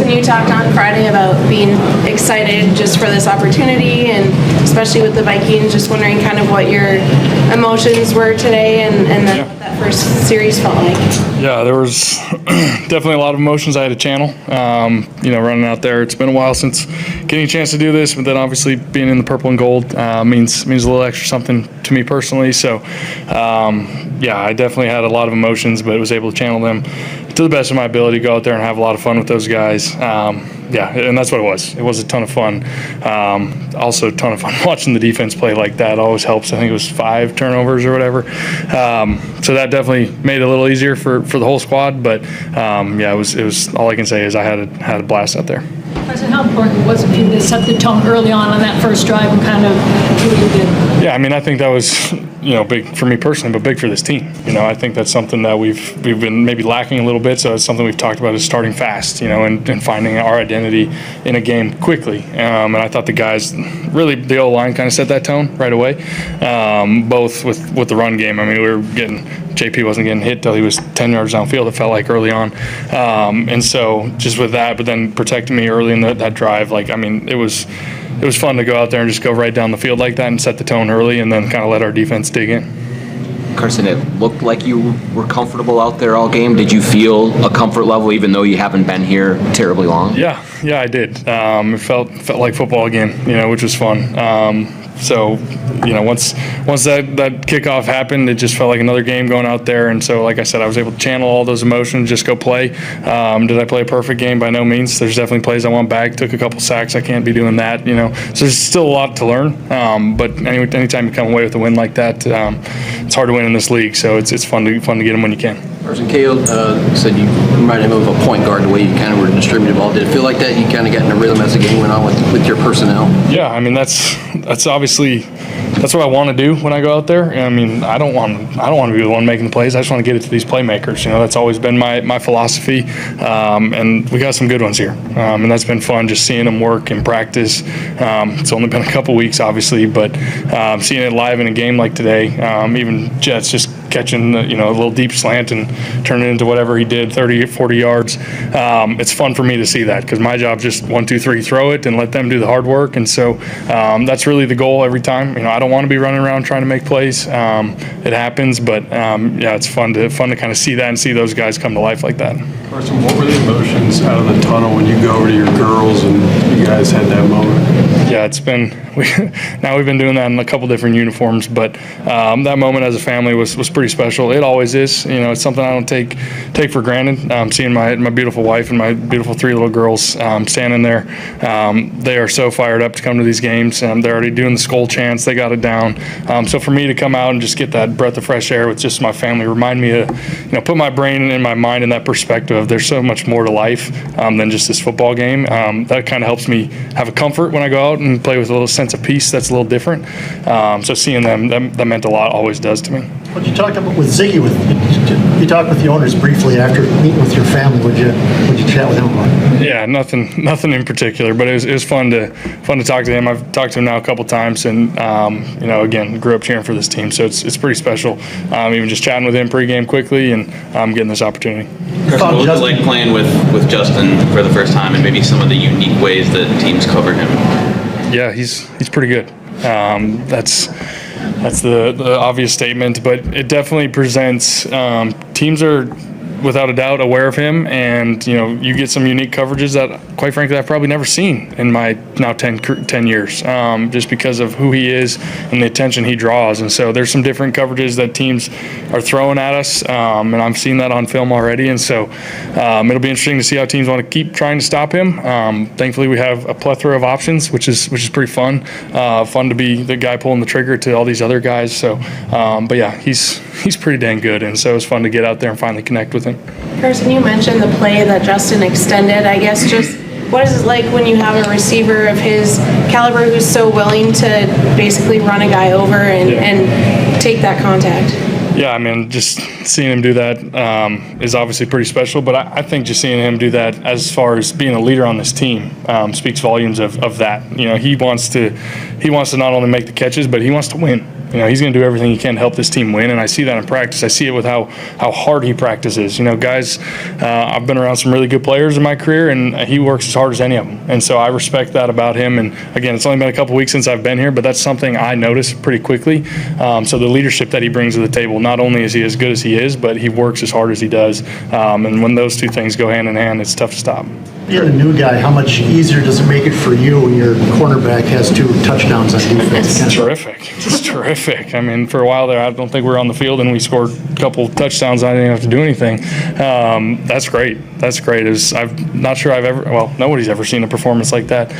Carson, you talked on Friday about being excited just for this opportunity, and especially with the Vikings, just wondering kind of what your emotions were today and then what that first series felt like. Yeah, there was definitely a lot of emotions I had to channel, running out there. It's been a while since getting a chance to do this, but then obviously being in the purple and gold means a little extra something to me personally. So, I definitely had a lot of emotions, but was able to channel them to the best of my ability, go out there and have a lot of fun with those guys. And that's what it was. It was a ton of fun. Also a ton of fun watching the defense play like that. Always helps. I think it was 5 turnovers or whatever. So that definitely made it a little easier for the whole squad. But it was all I can say is I had a blast out there. Carson, how important was it for you to set the tone early on that first drive and kind of do what you did? Yeah, I mean, I think that was, big for me personally, but big for this team. I think that's something that we've been maybe lacking a little bit. So it's something we've talked about is starting fast, and finding our identity in a game quickly. And I thought the guys, really the O-line kind of set that tone right away, both with the run game. I mean, we were JP wasn't getting hit till he was 10 yards downfield, it felt like early on. And so just with that, but then protecting me early in that drive, it was fun to go out there and just go right down the field like that and set the tone early and then kind of let our defense dig in. Carson, it looked like you were comfortable out there all game. Did you feel a comfort level even though you haven't been here terribly long? Yeah, I did. It felt like football again, which was fun. So, once that kickoff happened, it just felt like another game going out there. And so, like I said, I was able to channel all those emotions, just go play. Did I play a perfect game? By no means. There's definitely plays I want back. Took a couple sacks. I can't be doing that, So there's still a lot to learn. But anytime you come away with a win like that, it's hard to win in this league. So it's fun to get them when you can. Carson, Kale said you reminded him of a point guard, the way you kind of were distributing the ball. Did it feel like that? You kind of got in a rhythm as the game went on with your personnel? Yeah, I mean that's obviously that's what I want to do when I go out there. I mean, I don't want to be the one making the plays. I just want to get it to these playmakers. That's always been my philosophy, and we got some good ones here, and that's been fun just seeing them work in practice. It's only been a couple weeks, obviously, but seeing it live in a game like today, even Jets just catching a little deep slant and turning it into whatever he did, 30, 40 yards. It's fun for me to see that because my job is just 1, 2, 3, throw it and let them do the hard work. And so that's really the goal every time. I don't want to be running around trying to make plays. It happens, but it's fun to kind of see that and see those guys come to life like that. Carson, what were the emotions out of the tunnel when you go over to your girls and you guys had that moment? Yeah, we've been doing that in a couple different uniforms, but that moment as a family was pretty special. It always is. It's something I don't take for granted. Seeing my beautiful wife and my beautiful 3 little girls standing there, they are so fired up to come to these games. They're already doing the Skol chants. They got it down. So for me to come out and just get that breath of fresh air with just my family, remind me to put my brain and my mind in that perspective of there's so much more to life than just this football game. That kind of helps me have a comfort when I go out and play with a little sense of peace that's a little different. So seeing them, that meant a lot, always does to me. What you talked about with Ziggy, you talked with the owners briefly after meeting with your family. Would you chat with him about it? Yeah, nothing in particular, but it was fun to talk to him. I've talked to him now a couple times, and again, grew up cheering for this team, so it's pretty special. Even just chatting with him pregame quickly and getting this opportunity. Carson, what was it like playing with Justin for the first time, and maybe some of the unique ways that teams cover him? Yeah, he's pretty good. That's the obvious statement, but it definitely presents teams are without a doubt aware of him, and you get some unique coverages that quite frankly I've probably never seen in my now 10 years, just because of who he is and the attention he draws. And so there's some different coverages that teams are throwing at us, and I've seen that on film already. And so it'll be interesting to see how teams want to keep trying to stop him. Thankfully we have a plethora of options, which is pretty fun to be the guy pulling the trigger to all these other guys. So but yeah, he's pretty dang good, and so it's fun to get out there and finally connect with him. Carson, you mentioned the play that Justin extended. I guess just what is it like when you have a receiver of his caliber who's so willing to basically run a guy over and take that contact? Yeah, I mean, just seeing him do that is obviously pretty special. But I think just seeing him do that, as far as being a leader on this team, speaks volumes of that. He wants to not only make the catches, but he wants to win. He's going to do everything he can to help this team win, and I see that in practice. I see it with how hard he practices. Guys, I've been around some really good players in my career, and he works as hard as any of them. And so I respect that about him. And again, it's only been a couple weeks since I've been here, but that's something I notice pretty quickly. So the leadership that he brings to the table, not only is he as good as he is, but he works as hard as he does. And when those two things go hand in hand, it's tough to stop. Being a new guy, how much easier does it make it for you when your cornerback has 2 touchdowns on defense? It's terrific. It's terrific. I mean, for a while there, I don't think we were on the field, and we scored a couple touchdowns. I didn't have to do anything. That's great. That's great. I'm not sure nobody's ever seen a performance like that.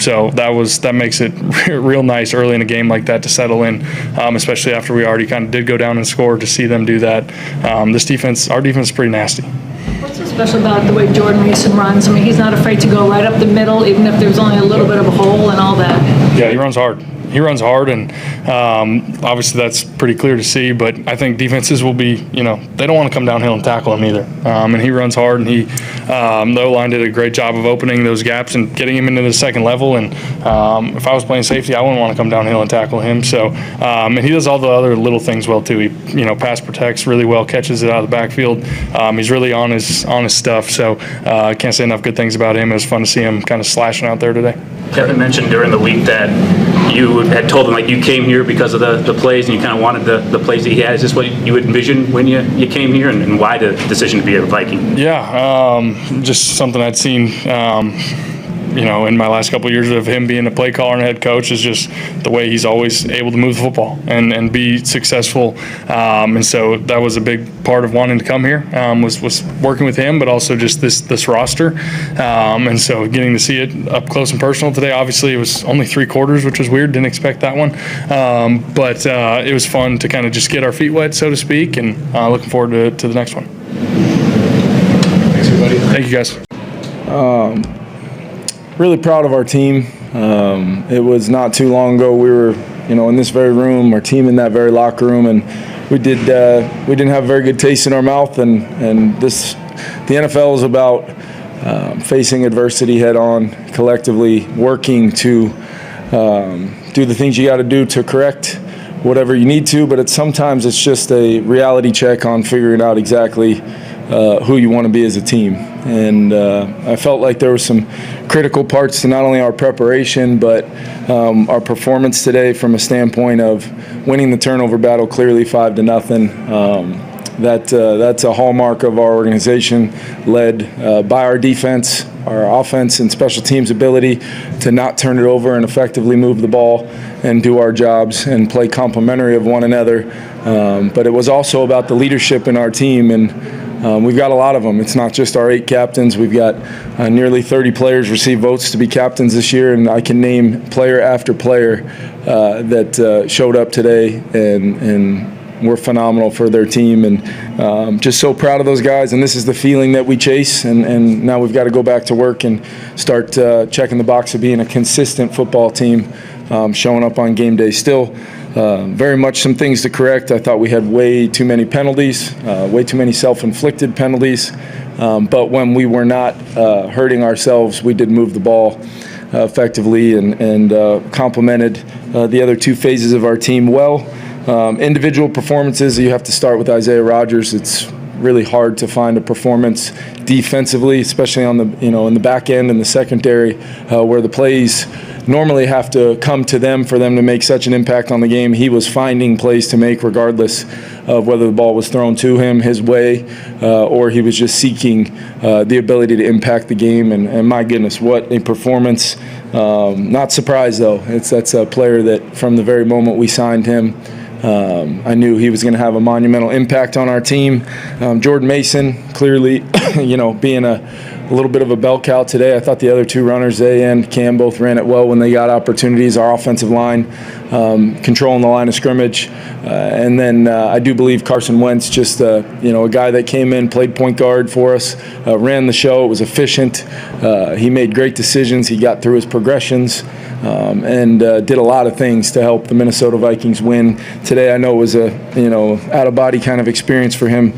So that makes it real nice early in a game like that to settle in, especially after we already kind of did go down and score. To see them do that, our defense is pretty nasty. What's so special about the way Jordan Mason runs? I mean, he's not afraid to go right up the middle, even if there's only a little bit of a hole and all that. Yeah, he runs hard. He runs hard, and obviously that's pretty clear to see. But I think defenses will be, they don't want to come downhill and tackle him either. And he runs hard, and the O-line did a great job of opening those gaps and getting him into the second level. And if I was playing safety, I wouldn't want to come downhill and tackle him. So, and he does all the other little things well too. He, pass protects really well, catches it out of the backfield. He's really on his stuff. So I can't say enough good things about him. It was fun to see him kind of slashing out there today. Kevin mentioned during the week that you had told him you came here because of the plays, and you kind of wanted the plays that he had. Is this what you envisioned when you came here, and why the decision to be a Viking? Yeah, just something I'd seen. In my last couple of years of him being a play caller and head coach, is just the way he's always able to move the football and be successful. And so that was a big part of wanting to come here, was working with him, but also just this roster. And so getting to see it up close and personal today. Obviously, it was only 3 quarters, which was weird. Didn't expect that one. But it was fun to kind of just get our feet wet, so to speak, and looking forward to the next one. Thanks, everybody. Thank you, guys. Really proud of our team. It was not too long ago we were, in this very room, our team in that very locker room, and we didn't have a very good taste in our mouth. And the NFL is about facing adversity head on, collectively working to do the things you got to do to correct whatever you need to. But sometimes it's just a reality check on figuring out exactly who you want to be as a team. And I felt like there were some critical parts to not only our preparation, but our performance today from a standpoint of winning the turnover battle clearly 5-0. That's a hallmark of our organization, led by our defense, our offense and special teams ability to not turn it over and effectively move the ball and do our jobs and play complementary of one another. But it was also about the leadership in our team, and we've got a lot of them. It's not just our 8 captains. We've got nearly 30 players receive votes to be captains this year, and I can name player after player that showed up today and were phenomenal for their team. And just so proud of those guys. And this is the feeling that we chase, and now we've got to go back to work and start checking the box of being a consistent football team, showing up on game day. Still very much some things to correct. I thought we had way too many penalties, way too many self-inflicted penalties. But when we were not hurting ourselves, we did move the ball effectively and complemented the other 2 phases of our team well. Individual performances, you have to start with Isaiah Rodgers. It's really hard to find a performance defensively, especially on the in the back end and the secondary, where the plays normally have to come to them for them to make such an impact on the game. He was finding plays to make regardless of whether the ball was thrown to him his way or he was just seeking the ability to impact the game. And my goodness, what a performance. Not surprised, though. That's a player that from the very moment we signed him, I knew he was going to have a monumental impact on our team. Jordan Mason, clearly, being a a little bit of a bell cow today. I thought the other two runners, Zay and Cam, both ran it well when they got opportunities. Our offensive line controlling the line of scrimmage. And then I do believe Carson Wentz, just a guy that came in, played point guard for us, ran the show. It was efficient. He made great decisions. He got through his progressions and did a lot of things to help the Minnesota Vikings win today. I know it was a out of body kind of experience for him.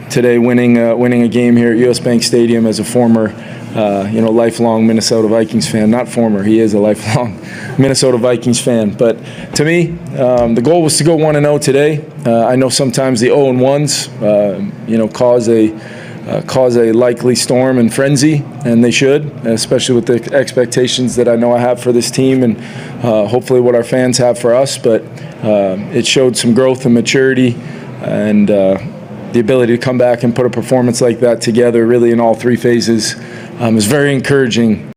Today winning a game here at US Bank Stadium as a former lifelong Minnesota Vikings fan. Not former, he is a lifelong Minnesota Vikings fan. But to me, the goal was to go 1-0 today. I know sometimes the 0-1s, cause a likely storm and frenzy, and they should, especially with the expectations that I know I have for this team and hopefully what our fans have for us. But it showed some growth and maturity, and the ability to come back and put a performance like that together really in all three phases is very encouraging.